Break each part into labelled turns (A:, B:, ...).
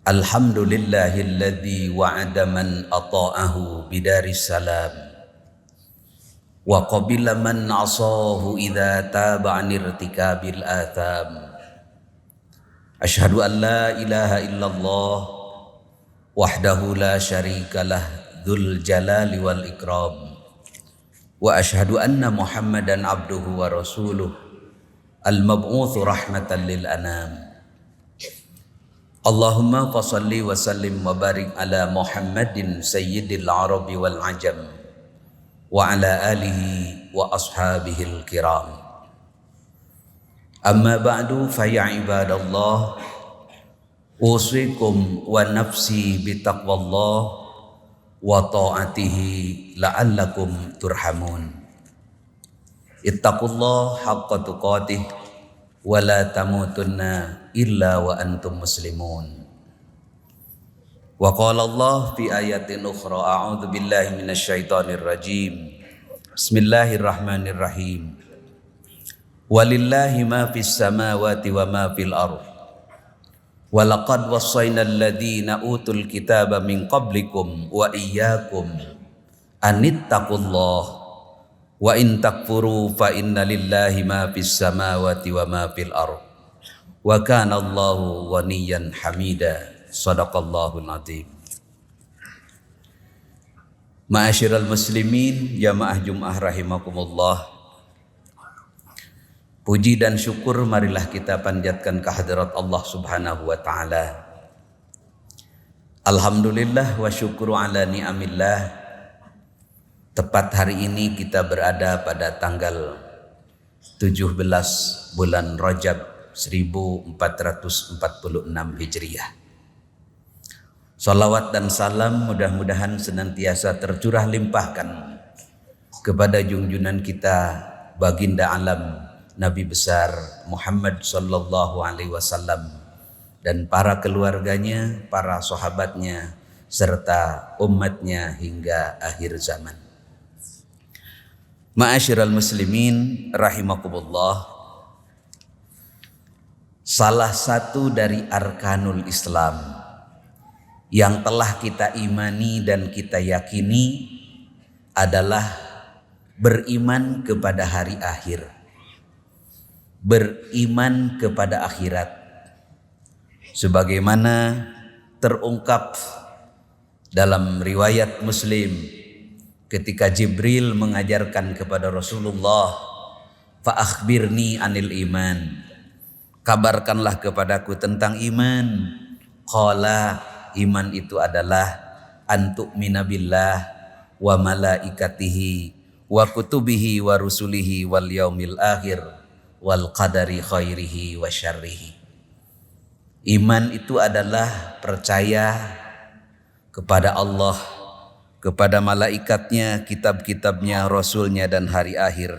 A: Alhamdulillahilladzi wa'ada man ata'ahu bidaris salam wa qabila man asahu idza taba 'an irtikabil atham. Asyhadu an la ilaha illallah wahdahu la syarikalah dzul jalali wal ikram wa asyhadu anna Muhammadan abduhu wa rasuluh al-mab'utsu rahmatan lil anam. Allahumma fassalli wa sallim wa barik ala Muhammadin sayyidil arabi wal ajam wa ala alihi wa ashabihil kiram. Amma ba'du fa ya ibadallah, usikum wa nafsi bitaqwallah wa ta'atihi la'allakum turhamun. Ittaqullah haqqa tuqatih wa la tamutunna illa wa antum muslimun. Wa qala Allah fi ayatin ukhra, a'udzu billahi minasy syaithanir rajim. Bismillahirrahmanirrahim. Walillahi ma fis samawati wa ma fil ardh. Wa laqad wassaynal ladzina utul kitaba min qablikum wa iyyakum anittaqullaha wa in takfuru fa inna lillahi ma fis samawati wa ma fil ardh wa kana Allahu ghaniyan hamida. Shadaqallahul azim. Ma'asyiral muslimin, jamaah Jumat rahimakumullah. Puji dan syukur marilah kita panjatkan kehadirat Allah Subhanahu wa taala. Alhamdulillah wa syukru ala ni'amillah. Tepat hari ini kita berada pada tanggal 17 bulan Rajab 1446 Hijriah. Salawat dan salam mudah-mudahan senantiasa tercurah limpahkan kepada junjungan kita baginda alam Nabi besar Muhammad sallallahu alaihi wasallam dan para keluarganya, para sahabatnya serta umatnya hingga akhir zaman. Ma'asyiral muslimin rahimakumullah. Salah satu dari arkanul Islam yang telah kita imani dan kita yakini adalah beriman kepada hari akhir, beriman kepada akhirat, sebagaimana terungkap dalam riwayat Muslim ketika Jibril mengajarkan kepada Rasulullah, fa akhbirni anil iman, kabarkanlah kepadaku tentang iman. Qala, iman itu adalah antu'mina billah wa malaikatihi wa kutubihi wa rusulihi wal yaumil akhir wal qadari khairihi wa syarrihi. Iman itu adalah percaya kepada Allah, kepada malaikatnya, kitab-kitabnya, rasulnya dan hari akhir,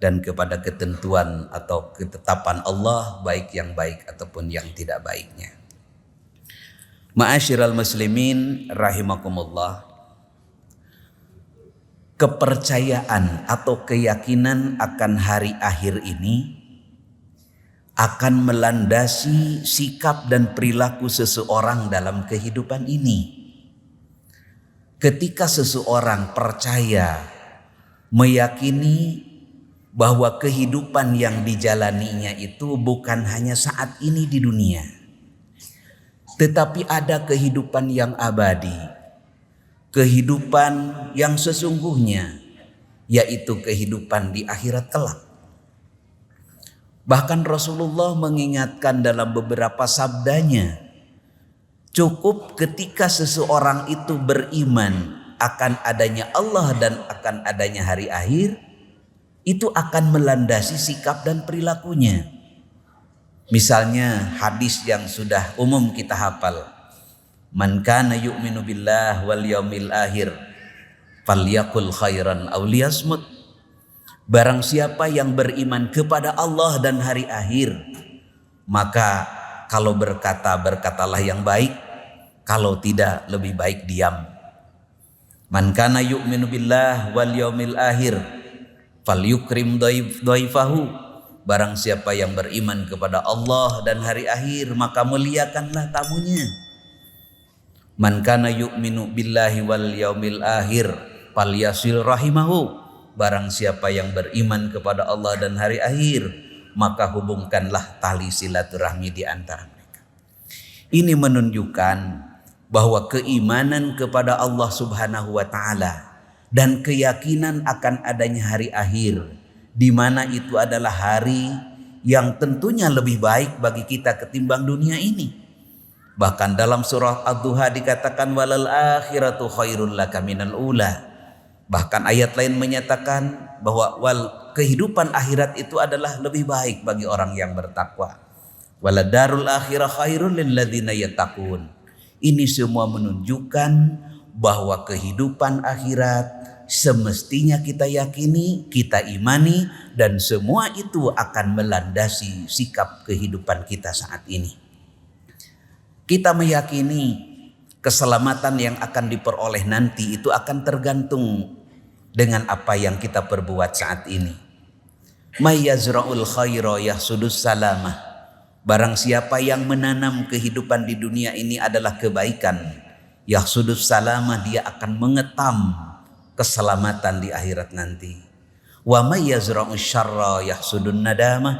A: dan kepada ketentuan atau ketetapan Allah, baik yang baik ataupun yang tidak baiknya. Ma'asyiral muslimin rahimakumullah. Kepercayaan atau keyakinan akan hari akhir ini akan melandasi sikap dan perilaku seseorang dalam kehidupan ini. Ketika seseorang percaya, meyakini bahwa kehidupan yang dijalaninya itu bukan hanya saat ini di dunia, tetapi ada kehidupan yang abadi, kehidupan yang sesungguhnya, yaitu kehidupan di akhirat kelak. Bahkan Rasulullah mengingatkan dalam beberapa sabdanya, cukup ketika seseorang itu beriman akan adanya Allah dan akan adanya hari akhir, itu akan melandasi sikap dan perilakunya. Misalnya hadis yang sudah umum kita hafal, man kana yu'minu billah wal yaumil akhir falyakul khairan aw liyasmut. Barang siapa yang beriman kepada Allah dan hari akhir, maka kalau berkata, berkatalah yang baik. Kalau tidak, lebih baik diam. Man kana yu'minu billah wal yaumil akhir falyukrim dhaifahu. Barang siapa yang beriman kepada Allah dan hari akhir, maka muliakanlah tamunya. Man kana yu'minu billahi wal yaumil akhir falyasil rahimahu. Barang siapa yang beriman kepada Allah dan hari akhir, maka hubungkanlah tali silaturahmi di antara mereka. Ini menunjukkan bahwa keimanan kepada Allah Subhanahu wa taala dan keyakinan akan adanya hari akhir, di mana itu adalah hari yang tentunya lebih baik bagi kita ketimbang dunia ini. Bahkan dalam surah Ad-Duha dikatakan walal akhiratu khairul laka minal ula. Bahkan ayat lain menyatakan bahwa kehidupan akhirat itu adalah lebih baik bagi orang yang bertakwa. Waladarul akhirah khairul lil ladzina yattaqun. Ini semua menunjukkan bahwa kehidupan akhirat semestinya kita yakini, kita imani, dan semua itu akan melandasi sikap kehidupan kita saat ini. Kita meyakini keselamatan yang akan diperoleh nanti itu akan tergantung dengan apa yang kita perbuat saat ini. May yazra'ul khaira yahsudus salamah. Barang siapa yang menanam kehidupan di dunia ini adalah kebaikan, yahsudus salamah, dia akan mengetam keselamatan di akhirat nanti. Wa may yazra'us syarra yahsudun nadamah.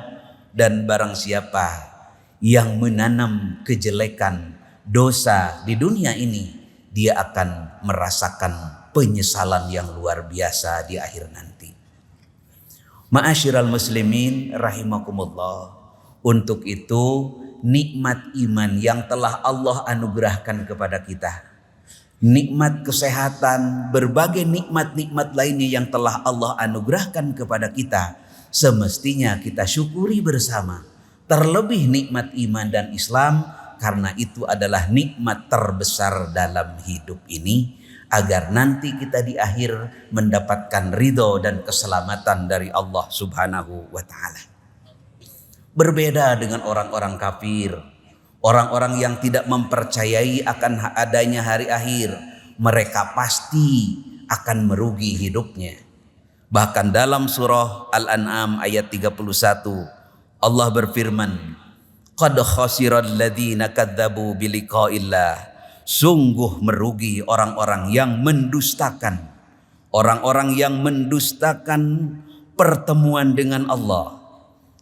A: Dan barang siapa yang menanam kejelekan, dosa di dunia ini, dia akan merasakan penyesalan yang luar biasa di akhir nanti. Ma'asyiral muslimin rahimakumullah. Untuk itu nikmat iman yang telah Allah anugerahkan kepada kita, nikmat kesehatan, berbagai nikmat-nikmat lainnya yang telah Allah anugerahkan kepada kita, semestinya kita syukuri bersama. Terlebih nikmat iman dan Islam, karena itu adalah nikmat terbesar dalam hidup ini, agar nanti kita di akhir mendapatkan ridho dan keselamatan dari Allah Subhanahu wa ta'ala. Berbeda dengan orang-orang kafir, orang-orang yang tidak mempercayai akan adanya hari akhir, mereka pasti akan merugi hidupnya. Bahkan dalam surah Al-An'am ayat 31, Allah berfirman, qad khasiral ladzina kadzdzabu biliqa'illah. Sungguh merugi orang-orang yang mendustakan, orang-orang yang mendustakan pertemuan dengan Allah.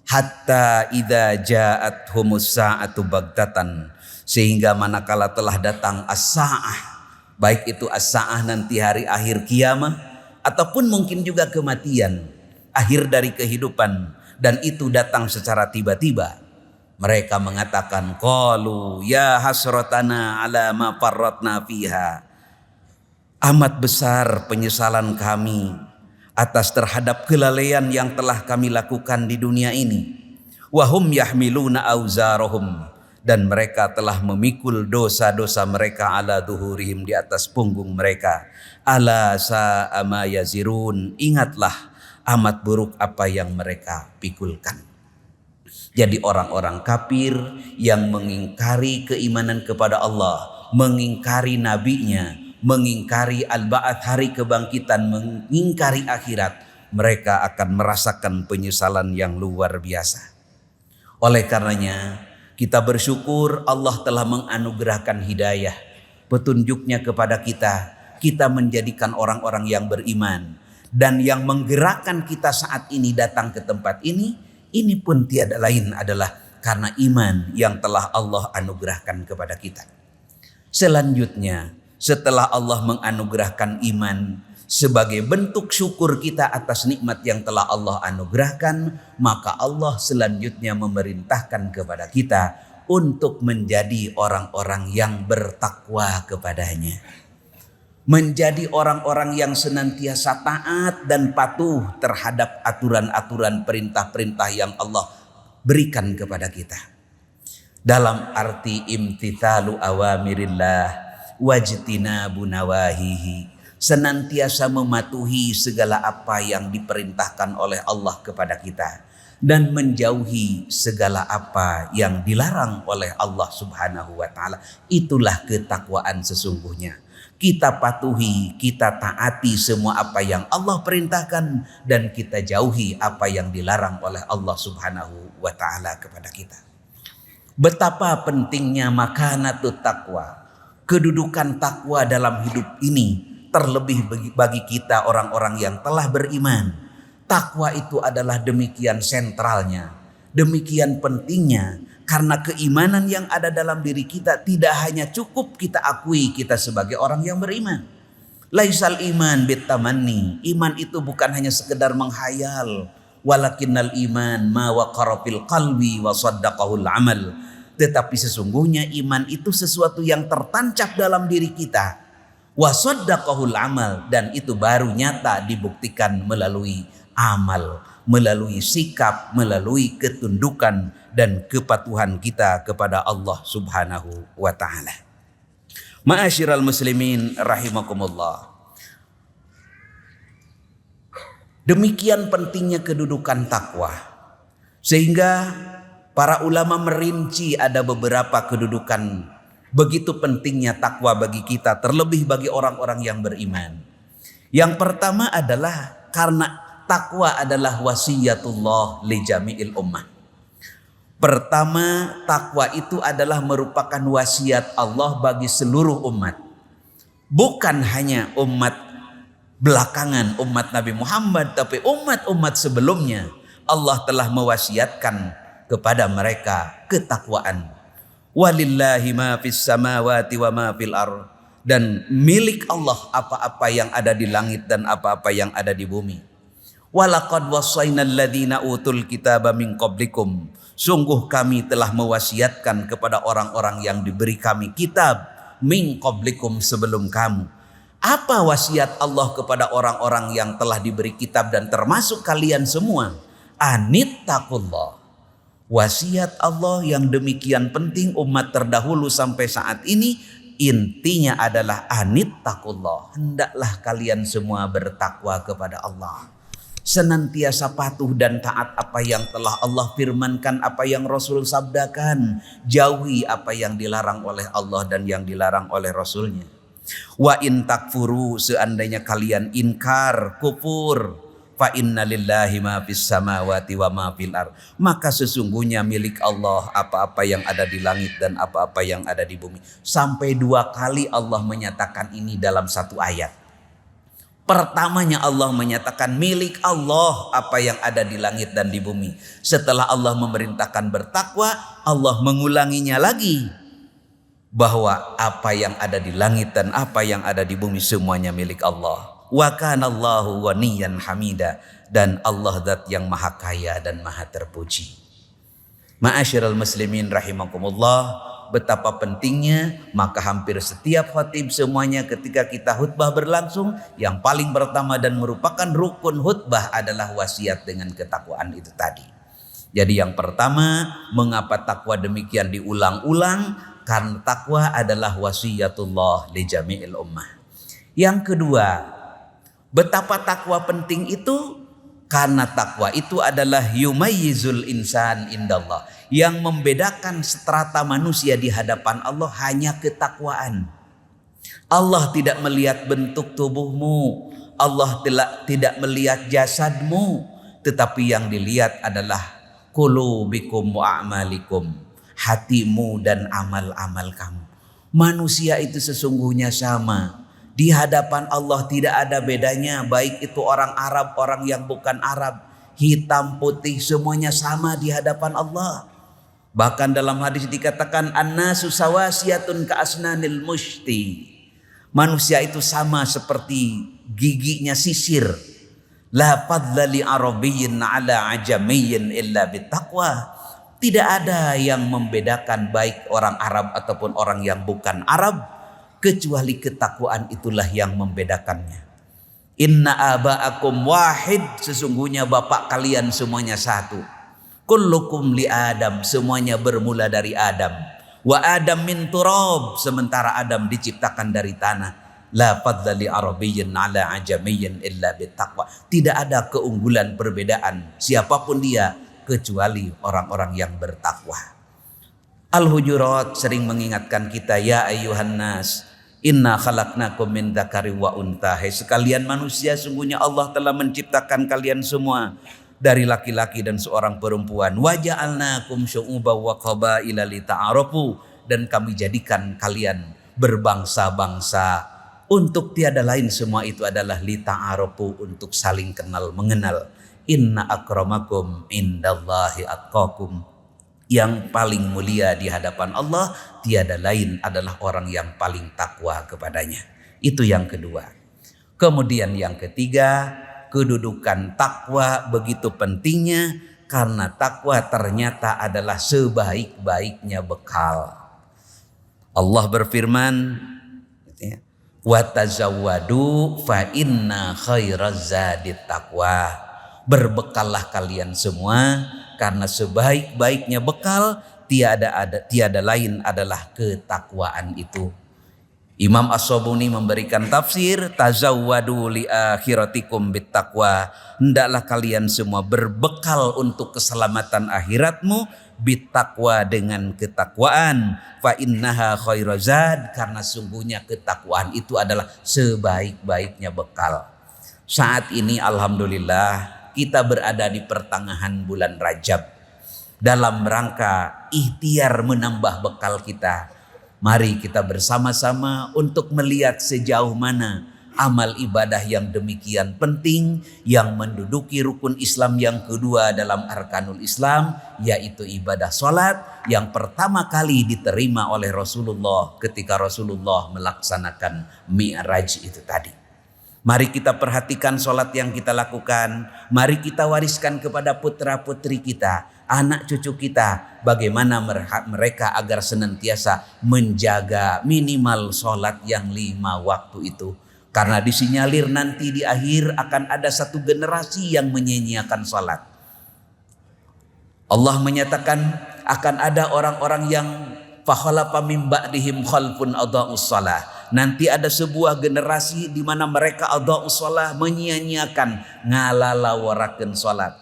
A: Hatta idza ja'athumus sa'atu baghtatan, sehingga manakala telah datang as-sa'ah, baik itu as-sa'ah nanti hari akhir kiamat, ataupun mungkin juga kematian, akhir dari kehidupan, dan itu datang secara tiba-tiba. Mereka mengatakan, qalu ya hasratana ala ma farratna fiha. Amat besar penyesalan kami atas terhadap kelalaian yang telah kami lakukan di dunia ini. Wahum yahmiluna auzarahum, dan mereka telah memikul dosa-dosa mereka ala duhurihim, di atas punggung mereka. Ala sa'a ma yazirun, ingatlah amat buruk apa yang mereka pikulkan. Jadi orang-orang kafir yang mengingkari keimanan kepada Allah, mengingkari nabinya, mengingkari al-ba'ats, hari kebangkitan, mengingkari akhirat, mereka akan merasakan penyesalan yang luar biasa. Oleh karenanya kita bersyukur Allah telah menganugerahkan hidayah, petunjuknya kepada kita, kita menjadikan orang-orang yang beriman, dan yang menggerakkan kita saat ini datang ke tempat ini pun tiada lain adalah karena iman yang telah Allah anugerahkan kepada kita. Selanjutnya, setelah Allah menganugerahkan iman sebagai bentuk syukur kita atas nikmat yang telah Allah anugerahkan, maka Allah selanjutnya memerintahkan kepada kita untuk menjadi orang-orang yang bertakwa kepadanya. Menjadi orang-orang yang senantiasa taat dan patuh terhadap aturan-aturan perintah-perintah yang Allah berikan kepada kita. Dalam arti imtithalu awamirillah wajtinabu nawahihi, senantiasa mematuhi segala apa yang diperintahkan oleh Allah kepada kita, dan menjauhi segala apa yang dilarang oleh Allah Subhanahu wa taala. Itulah ketakwaan sesungguhnya. Kita patuhi, kita taati semua apa yang Allah perintahkan dan kita jauhi apa yang dilarang oleh Allah Subhanahu wa taala kepada kita. Betapa pentingnya makanatut takwa, kedudukan takwa dalam hidup ini, terlebih bagi kita orang-orang yang telah beriman. Takwa itu adalah demikian sentralnya, demikian pentingnya, karena keimanan yang ada dalam diri kita tidak hanya cukup kita akui kita sebagai orang yang beriman. Laisal iman bitamanni, iman itu bukan hanya sekedar menghayal, walakinnal iman ma waqara fil qalbi wa saddaqahul amal. Tetapi sesungguhnya iman itu sesuatu yang tertancap dalam diri kita. Wa saddaqahul amal, dan itu baru nyata dibuktikan melalui amal, melalui sikap, melalui ketundukan dan kepatuhan kita kepada Allah Subhanahu wa taala. Ma'asyiral muslimin rahimakumullah. Demikian pentingnya kedudukan takwa, sehingga para ulama merinci ada beberapa kedudukan begitu pentingnya takwa bagi kita, terlebih bagi orang-orang yang beriman. Yang pertama adalah karena takwa adalah wasiyatullah li jami'il ummah. Pertama, takwa itu adalah merupakan wasiat Allah bagi seluruh umat. Bukan hanya umat belakangan, umat Nabi Muhammad, tapi umat-umat sebelumnya Allah telah mewasiatkan kepada mereka ketakwaan. Walillahi ma fis samawati wa ma fil ardh, dan milik Allah apa-apa yang ada di langit dan apa-apa yang ada di bumi. Walaqad wassaynal ladzina utul kitaba min qablikum, sungguh kami telah mewasiatkan kepada orang-orang yang diberi kami kitab min qablikum, sebelum kamu. Apa wasiat Allah kepada orang-orang yang telah diberi kitab dan termasuk kalian semua? Anittaqullah. Wasiat Allah yang demikian penting umat terdahulu sampai saat ini, intinya adalah anittaqullah. Hendaklah kalian semua bertakwa kepada Allah, senantiasa patuh dan taat apa yang telah Allah firmankan, apa yang Rasul sabdakan, jauhi apa yang dilarang oleh Allah dan yang dilarang oleh Rasulnya. Wa in takfuru, seandainya kalian inkar, kufur, fa inna lillahi ma fis samawati wa ma fil ardh, maka sesungguhnya milik Allah apa-apa yang ada di langit dan apa-apa yang ada di bumi. Sampai 2 kali Allah menyatakan ini dalam satu ayat. Pertamanya Allah menyatakan milik Allah apa yang ada di langit dan di bumi. Setelah Allah memerintahkan bertakwa, Allah mengulanginya lagi, bahwa apa yang ada di langit dan apa yang ada di bumi semuanya milik Allah. Wa kanallahu ghaniyan hamida, dan Allah zat yang maha kaya dan maha terpuji. Ma'asyiral muslimin rahimakumullah, betapa pentingnya, maka hampir setiap khatib semuanya ketika kita khutbah berlangsung, yang paling pertama dan merupakan rukun khutbah adalah wasiat dengan ketakwaan itu tadi. Jadi yang pertama, mengapa takwa demikian diulang-ulang? Karena takwa adalah wasiyatullah li jami'il ummah. Yang kedua, betapa takwa penting itu? Karena takwa itu adalah yumayyizul insan indallah. Yang membedakan strata manusia di hadapan Allah hanya ketakwaan. Allah tidak melihat bentuk tubuhmu, Allah tidak melihat jasadmu, tetapi yang dilihat adalah qulubikum wa a'malikum, hatimu dan amal-amal kamu. Manusia itu sesungguhnya sama. Di hadapan Allah tidak ada bedanya, baik itu orang Arab, orang yang bukan Arab, hitam, putih, semuanya sama di hadapan Allah. Bahkan dalam hadis dikatakan annasu sawasiyatun ka'asnanil mushti. Manusia itu sama seperti giginya sisir. La fadla li arabiyyin ala ajamiyyin illa bittaqwa. Tidak ada yang membedakan baik orang Arab ataupun orang yang bukan Arab, kecuali ketakwaan itulah yang membedakannya. Inna aba'akum wahid, sesungguhnya bapak kalian semuanya satu. Kullukum li Adam, semuanya bermula dari Adam. Wa Adam min turab, sementara Adam diciptakan dari tanah. La fadla li arabiyyin ala ajamiyyin illa bittaqwa. Tidak ada keunggulan perbedaan siapapun dia kecuali orang-orang yang bertakwa. Al-Hujurat sering mengingatkan kita, ya ayyuhan nas, inna khalaqnakum min dzakari wa untha. Hai sekalian manusia, sungguhnya Allah telah menciptakan kalian semua dari laki-laki dan seorang perempuan. Wa ja'alnakum syu'uban wa qabaila lita'arafu, dan kami jadikan kalian berbangsa-bangsa untuk tiada lain semua itu adalah lita'arafu, untuk saling kenal mengenal. Inna akramakum indallahi atqakum, yang paling mulia di hadapan Allah tiada lain adalah orang yang paling takwa kepadanya. Itu yang kedua. Kemudian yang ketiga, kedudukan takwa begitu pentingnya karena takwa ternyata adalah sebaik-baiknya bekal. Allah berfirman, wa tazawwadu fa inna khairaz zadit taqwa. Berbekallah kalian semua karena sebaik-baiknya bekal tiada lain adalah ketakwaan itu. Imam As-Sabuni memberikan tafsir, tazawwadu li akhiratikum bittaqwa. Hendaklah kalian semua berbekal untuk keselamatan akhiratmu bittaqwa, dengan ketakwaan. Fa innaha khairazad, karena sungguhnya ketakwaan itu adalah sebaik-baiknya bekal. Saat ini alhamdulillah kita berada di pertengahan bulan Rajab. Dalam rangka ikhtiar menambah bekal kita, mari kita bersama-sama untuk melihat sejauh mana amal ibadah yang demikian penting yang menduduki rukun Islam yang kedua dalam arkanul Islam, yaitu ibadah sholat, yang pertama kali diterima oleh Rasulullah ketika Rasulullah melaksanakan Mi'raj itu tadi. Mari kita perhatikan sholat yang kita lakukan. Mari kita wariskan kepada putra putri kita, anak cucu kita, bagaimana mereka agar senantiasa menjaga minimal sholat yang 5 waktu itu. Karena disinyalir nanti di akhir akan ada satu generasi yang menyia-nyiakan sholat. Allah menyatakan akan ada orang-orang yang fakhalafa min ba'dihim khalfun adha'us shalah. Nanti ada sebuah generasi di mana mereka adha'us shalah, menyia-nyiakan, ngalalawarakeun sholat.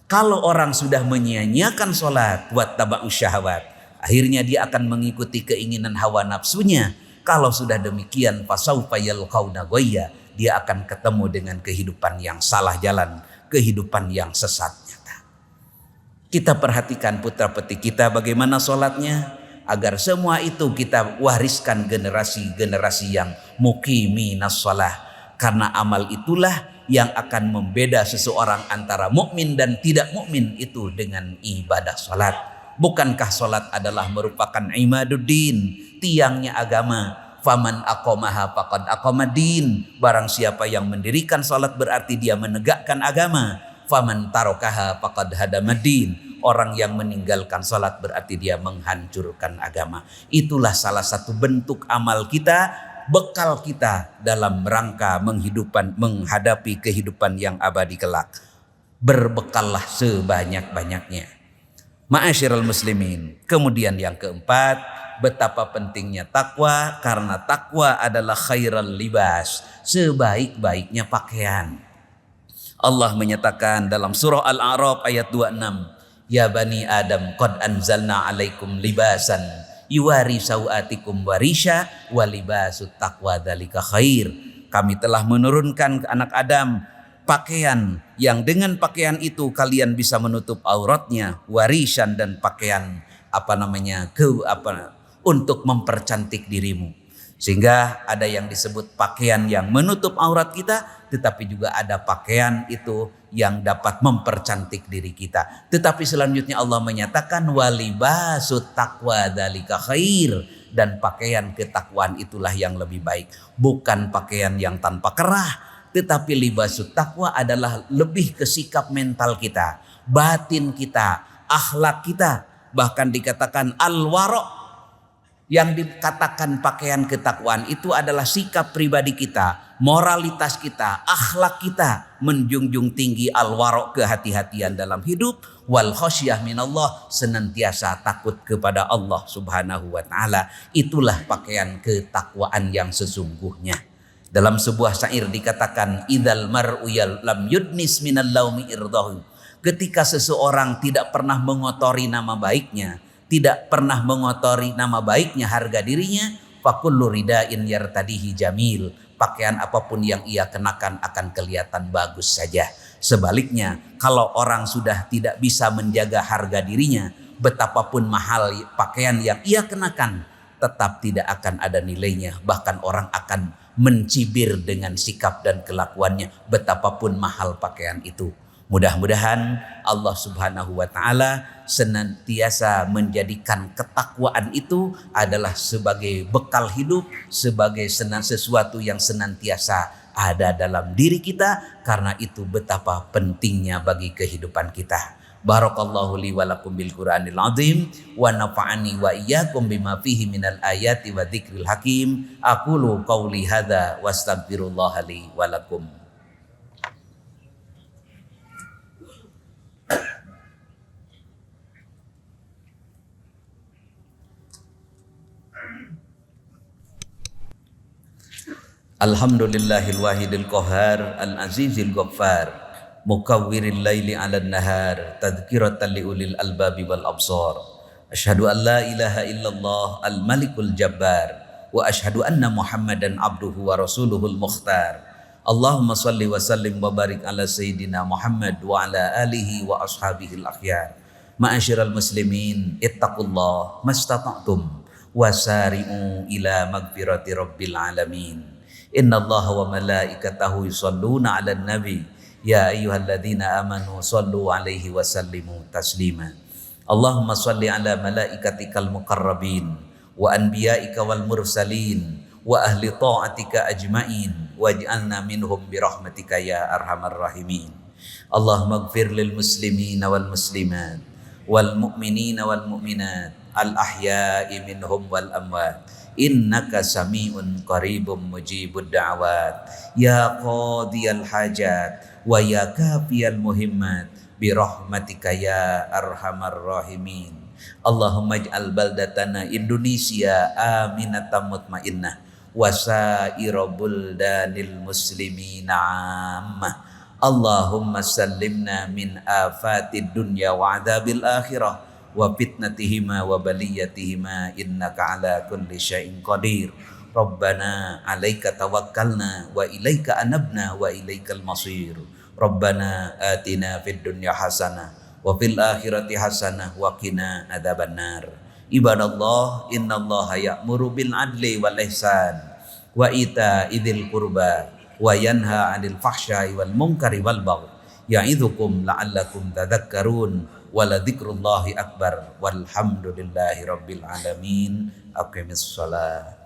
A: Kalau orang sudah menyia-nyiakan sholat, wattaba'us syahwat, akhirnya dia akan mengikuti keinginan hawa nafsunya. Kalau sudah demikian, fasaufa yalqauna ghayya, dia akan ketemu dengan kehidupan yang salah jalan, kehidupan yang sesat nyata. Kita perhatikan putra putri kita bagaimana sholatnya, agar semua itu kita wariskan generasi-generasi yang muqiminas shalah. Karena amal itulah yang akan membeda seseorang antara mukmin dan tidak mukmin itu dengan ibadah salat. Bukankah salat adalah merupakan imaduddin, tiangnya agama? Faman aqamaha faqad aqamaddin. Barang siapa yang mendirikan salat berarti dia menegakkan agama. Faman tarokaha faqad hadamaddin. Orang yang meninggalkan salat berarti dia menghancurkan agama. Itulah salah satu bentuk amal kita, bekal kita dalam rangka menghadapi kehidupan yang abadi kelak. Berbekallah sebanyak-banyaknya. Ma'asyiral muslimin. Kemudian yang keempat, betapa pentingnya takwa, karena takwa adalah khairal libas, sebaik-baiknya pakaian. Allah menyatakan dalam surah Al-A'raf ayat 26, ya bani Adam qad anzalna alaikum libasan yuwari sawatikum warisha wa libasut taqwa dzalika khair. Kami telah menurunkan ke anak Adam pakaian yang dengan pakaian itu kalian bisa menutup auratnya, warisan dan pakaian untuk mempercantik dirimu. Sehingga ada yang disebut pakaian yang menutup aurat kita, tetapi juga ada pakaian itu yang dapat mempercantik diri kita. Tetapi selanjutnya Allah menyatakan walibasut taqwa dzalika khair, dan pakaian ketakwaan itulah yang lebih baik. Bukan pakaian yang tanpa kerah, tetapi libasut taqwa adalah lebih ke sikap mental kita, batin kita, akhlak kita. Bahkan dikatakan al-wara'. Yang dikatakan pakaian ketakwaan itu adalah sikap pribadi kita, moralitas kita, akhlak kita, menjunjung tinggi al-wara', kehati-hatian dalam hidup, wal khasyah minallah, senantiasa takut kepada Allah Subhanahu wa taala. Itulah pakaian ketakwaan yang sesungguhnya. Dalam sebuah syair dikatakan idzal mar'u lam yudnis minal laumi irdahu, Ketika seseorang tidak pernah mengotori nama baiknya, tidak pernah mengotori nama baiknya, harga dirinya, fakullu ridain yartadihi jamil. Pakaian apapun yang ia kenakan akan kelihatan bagus saja. Sebaliknya, kalau orang sudah tidak bisa menjaga harga dirinya, betapapun mahal pakaian yang ia kenakan, tetap tidak akan ada nilainya. Bahkan orang akan mencibir dengan sikap dan kelakuannya, betapapun mahal pakaian itu. Mudah-mudahan Allah Subhanahu wa Ta'ala senantiasa menjadikan ketakwaan itu adalah sebagai bekal hidup, sebagai sesuatu yang senantiasa ada dalam diri kita, karena itu betapa pentingnya bagi kehidupan kita. Barakallahu li wa lakum bil Qur'anil azim wa nafa'ani wa iyyakum bima fihi minal ayati wa dzikril hakim. Aqulu qauli hadza wastaghfirullaha li wa lakum. Alhamdulillahil wahidil qahar al-azizil ghaffar mukawwiril laili 'alan nahar tadhkiratan li ulil albabi wal absar. Asyhadu an la ilaha illallah al-malikul jabbar wa asyhadu anna Muhammadan abduhu wa rasuluhul mukhtar. Allahumma salli wa sallim wa barik ala sayyidina Muhammad wa ala alihi wa ashabihil akhyar. Ma'asyiral muslimin, ittaqullah mastata'tum wasari'u ila magfirati rabbil alamin. Innallaha wa malaikatahu yusholluna 'alan nabi ya ayyuhalladzina amanu shollu 'alaihi wa sallimu taslima. Allahumma sholli 'ala malaikatikal muqarrabin wa anbiya'ika wal mursalin wa ahli ta'atika ajmain waj'alna minhum birahmatika ya arhamar rahimin. Allahumma ighfir lil muslimina wal muslimat wal mu'minina wal mu'minat al ahya'i minhum wal amwat. Innaka sami'un qaribun mujibud da'wat ya qadiyal hajat wa ya kafiyal muhimmat birahmatika ya arhamar rahimin. Allahumma ij'al baldatana Indonesia aminatan mutmainnah wa sa'ira buldanil muslimina ammah. Allahumma sallimna min afatid dunya wa adzabil akhirah wa fitnatihima wa baliyatihima innaka ala kulli syai'in qadir. Rabbana alaika tawakkalna wa ilaika anabna wa ilaikal masir. Rabbana atina fid dunya hasanah wa fil akhirati hasanah wa qina adzabannar. Ibadallah, innallaha ya'muru bil adli wal ihsan wa ita'idzil qurba wa yanha 'anil fahsya'i wal munkari wal baghi ya'idzukum la'allakum tadhakkarun. Waladzikrullahi akbar walhamdulillahi rabbil alamin. Aqimis shalah.